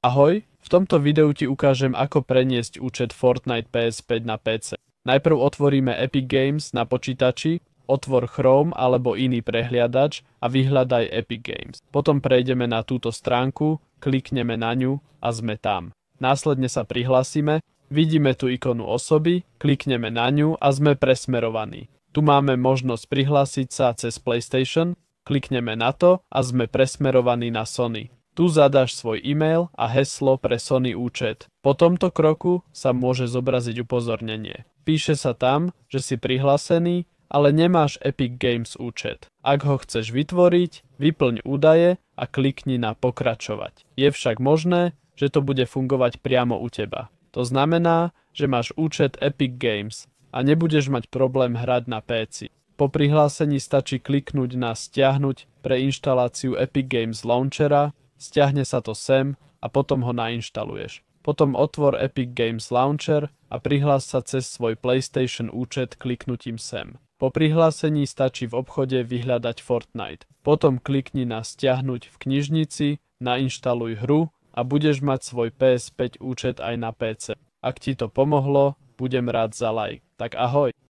Ahoj, v tomto videu ti ukážem, ako preniesť účet Fortnite PS5 na PC. Najprv otvoríme Epic Games na počítači, otvor Chrome alebo iný prehliadač a vyhľadaj Epic Games. Potom prejdeme na túto stránku, klikneme na ňu a sme tam. Následne sa prihlásime, vidíme tu ikonu osoby, klikneme na ňu a sme presmerovaní. Tu máme možnosť prihlásiť sa cez PlayStation, klikneme na to a sme presmerovaní na Sony. Tu zadáš svoj e-mail a heslo pre Sony účet. Po tomto kroku sa môže zobraziť upozornenie. Píše sa tam, že si prihlásený, ale nemáš Epic Games účet. Ak ho chceš vytvoriť, vyplň údaje a klikni na pokračovať. Je však možné, že to bude fungovať priamo u teba. To znamená, že máš účet Epic Games a nebudeš mať problém hrať na PC. Po prihlásení stačí kliknúť na stiahnuť pre inštaláciu Epic Games Launchera, stiahne sa to sem a potom ho nainštaluješ. Potom otvor Epic Games Launcher a prihlás sa cez svoj PlayStation účet kliknutím sem. Po prihlásení stačí v obchode vyhľadať Fortnite. Potom klikni na stiahnuť v knižnici, nainštaluj hru a budeš mať svoj PS5 účet aj na PC. Ak ti to pomohlo, budem rád za like. Tak ahoj.